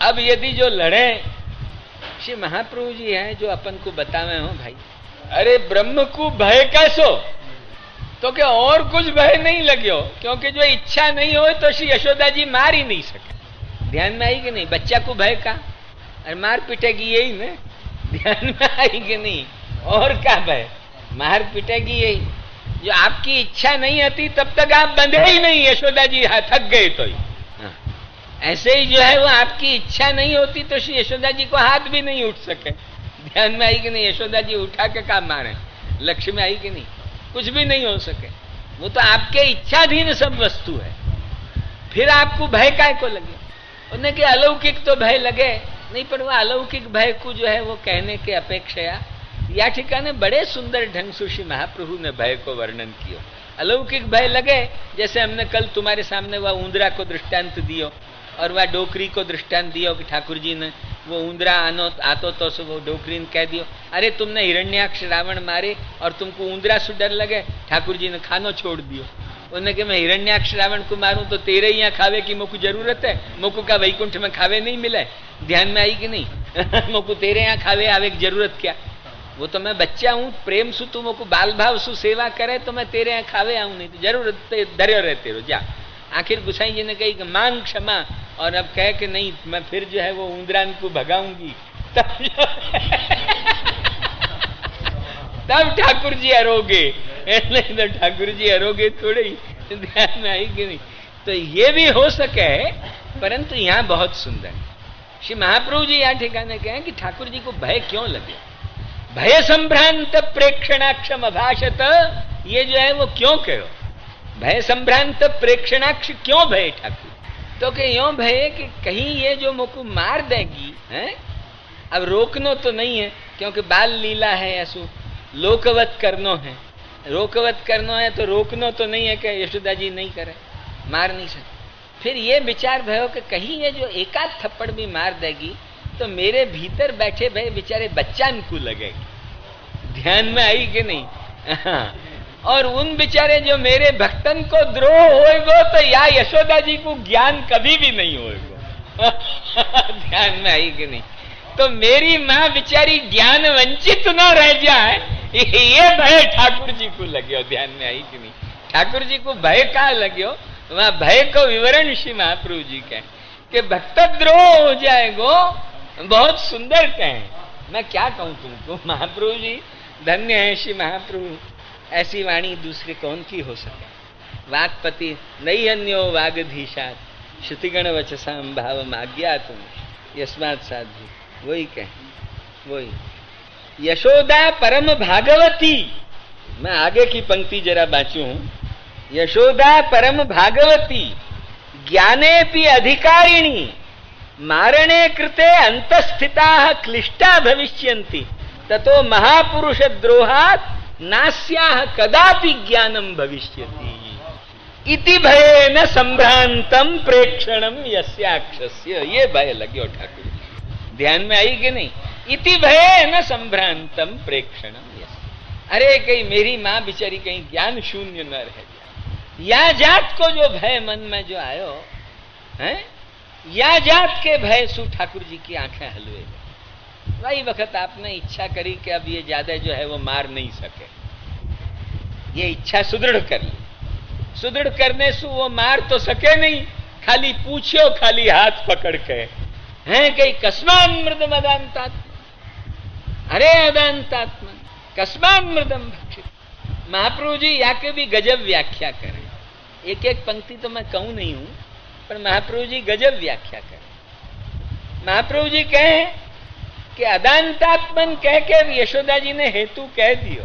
अब यदि जो लड़े, श्री महाप्रभु जी हैं जो अपन को बतावे हो भाई, अरे ब्रह्म को भय कैसो, तो क्या और कुछ भय नहीं लग्यो, क्योंकि जो इच्छा नहीं हो तो श्री यशोदा जी मार ही नहीं सके। ध्यान में आई कि नहीं? बच्चा को भय का, अरे मार पीटेगी यही ना, ध्यान में आई कि नहीं? और क्या भय, मार पीटेगी यही। जो आपकी इच्छा नहीं आती तब तक आप बंधे ही नहीं, यशोदा जी थक गए तो ही। ऐसे ही जो है वो आपकी इच्छा नहीं होती तो श्री यशोदा जी को हाथ भी नहीं उठ सके। ध्यान में आई कि नहीं? यशोदा जी उठा के काम मारे, लक्ष्य में आई कि नहीं? कुछ भी नहीं हो सके, वो तो आपके इच्छाधीन सब वस्तु है। फिर आपको भय काय को लगे? उन्हें कि अलौकिक तो भय लगे नहीं, पर वो अलौकिक भय को जो है वो कहने के अपेक्षा या ठिकाने बड़े सुंदर ढंग से श्री महाप्रभु ने भय को वर्णन किया। अलौकिक भय लगे, जैसे हमने कल तुम्हारे सामने वह ऊंदरा को दृष्टांत दियो और वह डोकरी को दृष्टांत दियो कि ठाकुर जी ने वो ऊंदरा आतो तो वो डोकरी ने कह दियो, अरे तुमने हिरण्याक्ष रावण मारे और तुमको ऊंदरा से डर लगे, ठाकुर जी ने खानो छोड़ दियो। उन्हें कि मैं हिरण्याक्ष रावण को मारूं तो तेरे यहाँ खावे की मोको जरूरत है, मोको का वैकुंठ में खावे नहीं मिले। ध्यान में आई कि नहीं? मोको तेरे यहाँ खावे आवे की जरूरत क्या? वो तो मैं बच्चा हूं, प्रेम सु तू मोको बाल भाव सु सेवा करे तो मैं तेरे यहाँ खावे आऊं, नहीं तो जरूरत धर्यो रहते रो जा। आखिर गुसाई जी ने कही कि मांग क्षमा, और अब कहे कि नहीं मैं फिर जो है वो ऊंदरान को भगाऊंगी, तब ठाकुर जी हरोगे, नहीं तो ठाकुर जी हरोगे थोड़े ही। ध्यान में आई कि नहीं? तो ये भी हो सके, परंतु यहाँ बहुत सुंदर श्री महाप्रभु जी यहाँ ठिकाने कहें कि ठाकुर जी को भय क्यों लगे। भय संभ्रांत प्रेक्षणाक्षम अभाषत, ये जो है वो क्यों कहो? भय संभ्रांत प्रेक्षणाक्ष क्यों भय ठाकुर? तो कि यो भय कि कहीं ये जो मुझको मार देगी है। अब रोकनो तो नहीं है, क्योंकि बाल लीला है, ऐसो लोकवत करनो है। रोकवत करनो है तो रोकनो तो नहीं है कि यशोदा जी नहीं करे, मार नहीं सकते। फिर ये विचार भयो कि कहीं ये जो एकाध थप्पड़ भी मार देगी तो मेरे भीतर बैठे भय बेचारे बच्चान को लगेगी। ध्यान में आई कि नहीं? और उन बेचारे जो मेरे भक्तन को द्रोह होएगो तो या यशोदा जी को ज्ञान कभी भी नहीं होएगो। ध्यान में आई कि नहीं? तो मेरी माँ बेचारी ज्ञान वंचित न रह जाए, ये भय ठाकुर जी को लगे। ध्यान में आई कि नहीं? ठाकुर जी को भय कहाँ लगे? वहां भय को विवरण श्री महाप्रभु जी कहें कि भक्त द्रोह हो जाएगो। बहुत सुंदर कहें, मैं क्या कहूं तुमको। महाप्रभु जी धन्य है श्री महाप्रभु, ऐसी वाणी दूसरे कौन की हो सके। वाक्पति नहीं अन्यो वागधीशात, श्रुतिगण वचसाम भाव माज्ञा तुम यस्मात् साधु। वही कहें, वही यशोदा परम भागवती। मैं आगे की पंक्ति जरा बाँचू हूं। यशोदा परम भागवती ज्ञाने पि अधिकारिणी, मारणे कृते अंतस्थिता क्लिष्टा भविष्यन्ति, ततो महापुरुष द्रोहात् नास्याः कदापि ज्ञानम भविष्यति। इति भयेन संभ्रांतम प्रेक्षणम यस्याक्षस्य। ये भय लगे ठाकुर। ध्यान में आई कि नहीं? इति भयेन संभ्रांतम प्रेक्षणम यस्य। अरे कहीं मेरी माँ बेचारी कहीं ज्ञान शून्य न रह जाए। या जात को जो भय मन में जो आयो है, या जात के भय सु ठाकुर जी की आंखें हलवे। वही वक्त आपने इच्छा करी कि अब ये ज्यादा जो है वो मार नहीं सके, ये इच्छा सुदृढ़ कर ली। सुदृढ़ करने से वो मार तो सके नहीं, खाली पूछो, खाली हाथ पकड़ के हैं कि कस्मान मृदम अदांतात्मा, अरे अदांतात्मा कस्मान मृदम भक्षित। महाप्रभु जी या के भी गजब व्याख्या करें। एक एक पंक्ति तो मैं कहूं नहीं हूं, पर महाप्रभु जी गजब व्याख्या करें। महाप्रभु जी कहें कि अदांतात्मन कह के यशोदा जी ने हेतु कह दियो,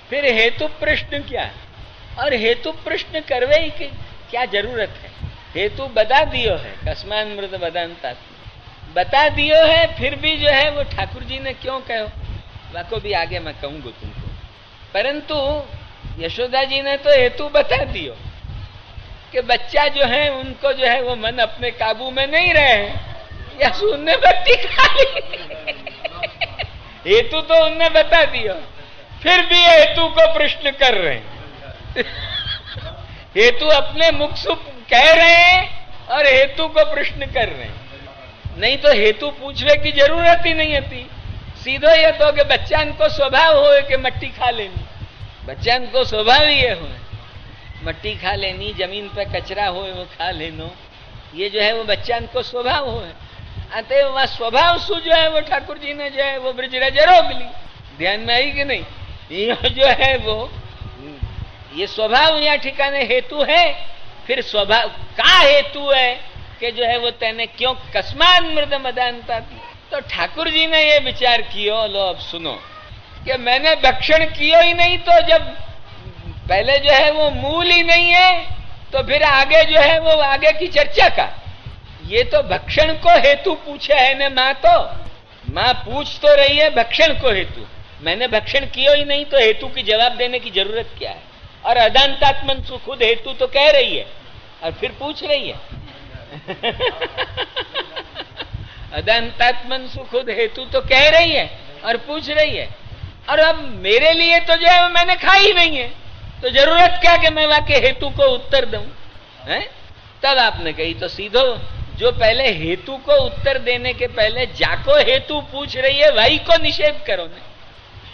फिर हेतु प्रश्न क्या? और हेतु प्रश्न करवे ही कि क्या जरूरत है? हेतु बता दियो है, कस्मान मृत अदांतात्मा बता दियो है, फिर भी जो है वो ठाकुर जी ने क्यों कहो, वाको भी आगे मैं कहूंगा तुमको। परंतु यशोदा जी ने तो हेतु बता दियो कि बच्चा जो है उनको जो है वो मन अपने काबू में नहीं रहे, या सुनने बत्ती खाली। हेतु तो उनने बता दिया, फिर भी हेतु को प्रश्न कर रहे हैं। हेतु अपने मुख से कह रहे हैं और हेतु को प्रश्न कर रहे हैं। नहीं तो हेतु पूछवे की जरूरत ही नहीं होती। सीधो ये तो कि बच्चान को स्वभाव हो कि मट्टी खा लेनी, बच्चान को स्वभाव ही हो मट्टी खा लेनी, जमीन पे कचरा हो वो खा लेनो, ये जो है वो बच्चान को स्वभाव हो। अतः वह स्वभाव सु जो है वो ठाकुर जी ने जो है वो ब्रजराज रोक ली। ध्यान में आई कि नहीं? ये जो है वो ये स्वभाव यहाँ ठिकाने हेतु है। फिर स्वभाव का हेतु है कि जो है वो तेने क्यों कस्मात मृद मदानता थी। तो ठाकुर जी ने ये विचार किया, लो अब सुनो, कि मैंने भक्षण किया ही नहीं, तो जब पहले जो है वो मूल ही नहीं है तो फिर आगे जो है वो आगे की चर्चा का। ये तो भक्षण को हेतु पूछे है ने माँ, तो माँ पूछ तो रही है भक्षण को हेतु, मैंने भक्षण किया ही नहीं तो हेतु की जवाब देने की जरूरत क्या है। और अदांतात्मन सु खुद हेतु तो कह रही है और फिर पूछ रही है अदांतात्मन सु खुद हेतु तो कह रही है और पूछ रही है। और अब मेरे लिए तो जो है वो मैंने खा ही नहीं है, तो जरूरत क्या कि मैं वाके हेतु को उत्तर दूं है? तब आपने कही तो सीधो जो पहले हेतु को उत्तर देने के पहले जाको हेतु पूछ रही है वही को निषेध करो ने।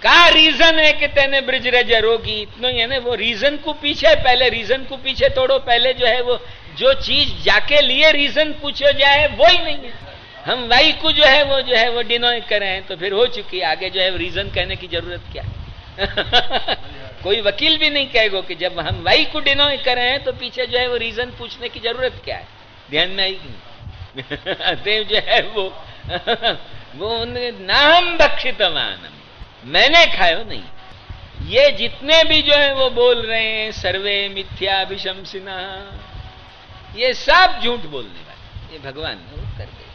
का रीजन है कि तेने ब्रजरज रोगी, इतना ही है ना, वो रीजन को पीछे, पहले रीजन को पीछे तोड़ो, पहले जो है वो जो चीज जाके लिए रीजन पूछो जाए वो ही नहीं है। हम वाई को जो है वो डिनोय करें तो फिर हो चुकी, आगे जो है रीजन कहने की जरूरत क्या कोई वकील भी नहीं कहेगा कि जब हम वाई को डिनोय करें हैं तो पीछे जो है वो रीजन पूछने की जरूरत क्या है। ध्यान में आएगी देव जो है वो नाम भक्षितवान, मैंने खायो नहीं। ये जितने भी जो है वो बोल रहे हैं सर्वे मिथ्याभिशंसिना, ये सब झूठ बोलने वाले, ये भगवान ने उत्तर दे।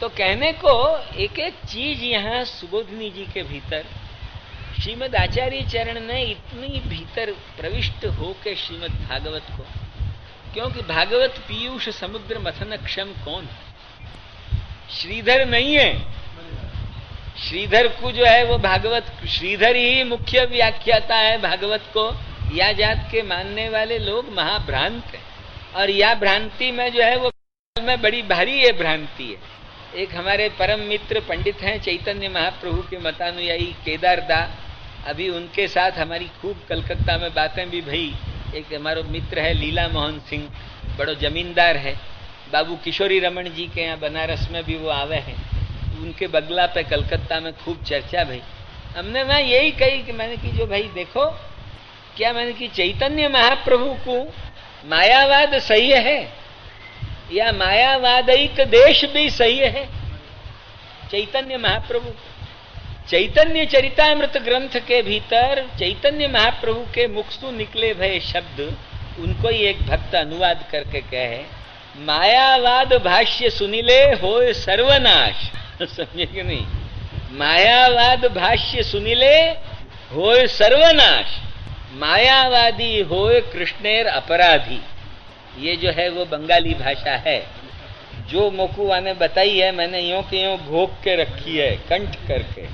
तो कहने को एक एक चीज यहाँ सुबोधिनी जी के भीतर श्रीमद आचार्य चरण ने इतनी भीतर प्रविष्ट होके श्रीमद भागवत को, क्योंकि भागवत पीयूष समुद्र मथन क्षम कौन है? श्रीधर नहीं है। श्रीधर को जो है वो भागवत, श्रीधर ही मुख्य व्याख्याता है भागवत को। या जात के मानने वाले लोग महाभ्रांत है, और या भ्रांति में जो है वो में बड़ी भारी ये भ्रांति है। एक हमारे परम मित्र पंडित हैं चैतन्य महाप्रभु के मतानुयायी केदार दा, अभी उनके साथ हमारी खूब कलकत्ता में बातें भी भई। एक हमारा मित्र है लीला मोहन सिंह, बड़ो जमींदार है, बाबू किशोरी रमन जी के यहाँ बनारस में भी वो आवे हैं, उनके बगला पे कलकत्ता में खूब चर्चा भई। हमने मैं यही कही कि मैंने कि जो भाई देखो क्या, मैंने कि चैतन्य महाप्रभु को मायावाद सही है या मायावादिक देश भी सही है? चैतन्य महाप्रभु चैतन्य चरितामृत ग्रंथ के भीतर चैतन्य महाप्रभु के मुख से निकले भय शब्द, उनको ही एक भक्त अनुवाद करके कहे, मायावाद भाष्य सुनिले होय सर्वनाश। समझे कि नहीं? मायावाद भाष्य सुनिले होय सर्वनाश, मायावादी होय कृष्णेर अपराधी। ये जो है वो बंगाली भाषा है, जो मोकुआ ने बताई है, मैंने यों के यों घोक के रखी है कंठ करके।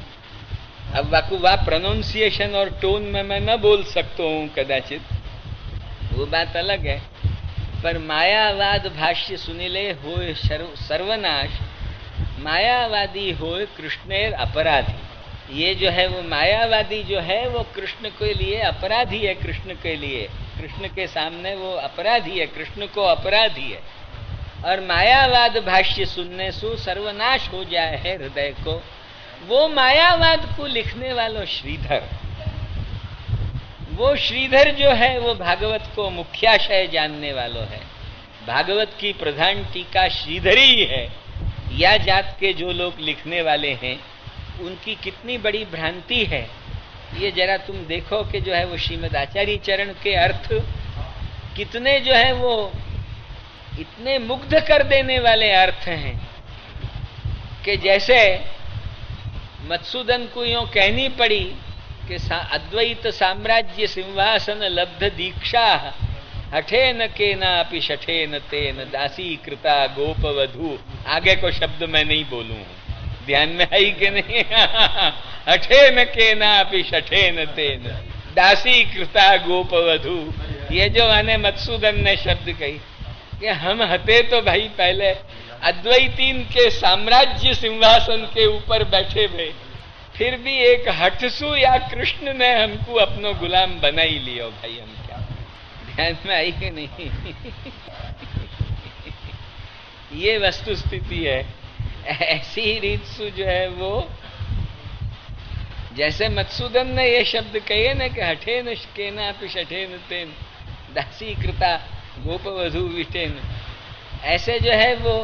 अब वाकु वाह प्रोनाउंसिएशन और टोन में मैं न बोल सकता हूं कदाचित, वो बात अलग है। पर मायावाद भाष्य सुनिले होय सर्वनाश, मायावादी होय कृष्णेर अपराधी। ये जो है वो मायावादी जो है वो कृष्ण के लिए अपराधी है, कृष्ण के लिए, कृष्ण के सामने वो अपराधी है, कृष्ण को अपराधी है। और मायावाद भाष्य सुनने से सर्वनाश हो जाए है हृदय को। वो मायावाद को लिखने वालों श्रीधर, वो श्रीधर जो है वो भागवत को मुख्याशय जानने वालों है। भागवत की प्रधान टीका श्रीधर ही है। या जात के जो लोग लिखने वाले हैं उनकी कितनी बड़ी भ्रांति है, ये जरा तुम देखो कि जो है वो श्रीमद आचार्य चरण के अर्थ कितने जो है वो इतने मुग्ध कर देने वाले अर्थ हैं कि जैसे मधुसूदन को यूं कहनी पड़ी कि अद्वैत साम्राज्य सिंहासन लब्ध दीक्षा हठे न के नापि शठे न तेन दासी कृता गोपवधू। आगे को शब्द मैं नहीं बोलूं, ध्यान में आई कि नहीं? हठे न के नापि शठे न तेन दासी कृता गोपवधू। ये जो आने मधुसूदन ने शब्द कही, कि हम हते तो भाई पहले अद्वैतीन के साम्राज्य सिंहासन के ऊपर बैठे हुए, फिर भी एक हठसू या कृष्ण ने हमको अपनो गुलाम बना ही लियो भाई, हम क्या ध्यान में आई कि नहीं? ये वस्तु स्थिति है। ऐसी ही रीत सु जो है वो, जैसे मत्सूदन ने ये शब्द कहे ना कि हठेन शकेना पिशठेन तेन दासी कृता गोप वधु विटेन, ऐसे जो है वो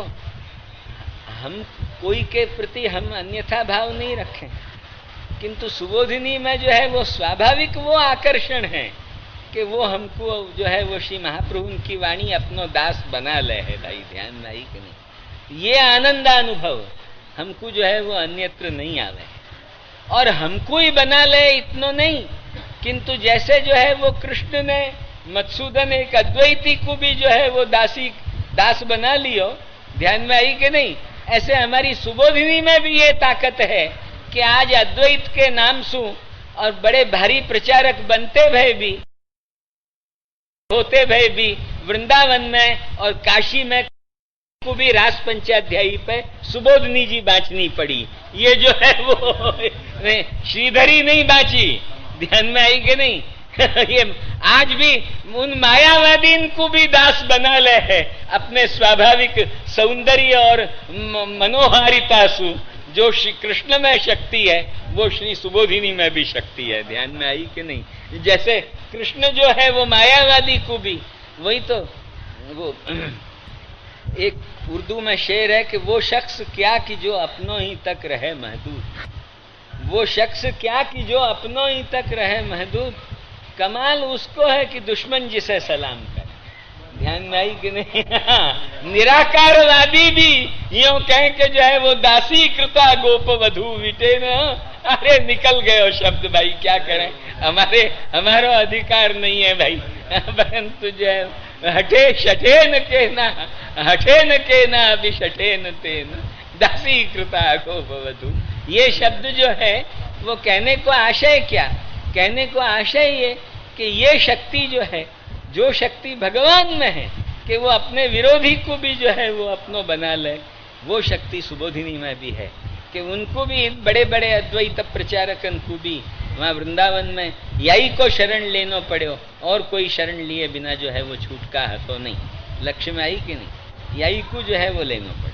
हम कोई के प्रति हम अन्यथा भाव नहीं रखें, किंतु सुबोधिनी में जो है वो स्वाभाविक वो आकर्षण है कि वो हमको जो है वो श्री महाप्रभु की वाणी अपनो दास बना ले है भाई, ध्यान में आई कि नहीं? ये आनंदानुभव हमको जो है वो अन्यत्र नहीं आवे, और हमको ही बना ले इतनो नहीं, किंतु जैसे जो है वो कृष्ण ने मत्सूदन एक अद्वैती को भी जो है वो दास बना लियो, ध्यान में आई कि नहीं? ऐसे हमारी सुबोधिनी में भी ये ताकत है कि आज अद्वैत के नाम सु और बड़े भारी प्रचारक बनते भय भी, होते भय भी वृंदावन में और काशी में को भी रास पंचाध्यायी पे सुबोधनी जी बांचनी पड़ी। ये जो है वो श्रीधरी नहीं बांची, ध्यान में आई कि नहीं? ये आज भी उन मायावादी को भी दास बना ले है अपने स्वाभाविक सौंदर्य और मनोहारिता सु। जो श्री कृष्ण में शक्ति है वो श्री सुबोधिनी में भी शक्ति है, ध्यान में आई कि नहीं? जैसे कृष्ण जो है वो मायावादी को भी, वही तो वो एक उर्दू में शेर है कि वो शख्स क्या कि जो अपनों ही तक रहे महदूद, वो शख्स क्या कि जो अपनों ही तक रहे महदूद, कमाल उसको है कि दुश्मन जिसे सलाम करे, ध्यान में आई कि नहीं? निराकारवादी भी यूं कह के जो है वो दासी कृता गोप वधु विटे न, अरे निकल गए शब्द भाई, क्या करें, हमारा अधिकार नहीं है भाई, परंतु जो है हठे शठेन के ना, हठेन के ना विशठेन तेन दासी कृता गोप वधु, ये शब्द जो है वो कहने को आशय क्या? कहने को आशय ये कि ये शक्ति जो है, जो शक्ति भगवान में है कि वो अपने विरोधी को भी जो है वो अपनो बना ले, वो शक्ति सुबोधिनी में भी है कि उनको भी बड़े बड़े अद्वैत प्रचारकन को भी वहाँ वृंदावन में यही को शरण लेना पड़े, और कोई शरण लिए बिना जो है वो छूटका है तो नहीं। लक्ष्य में आई कि नहीं? यही को जो है वो लेना पड़े।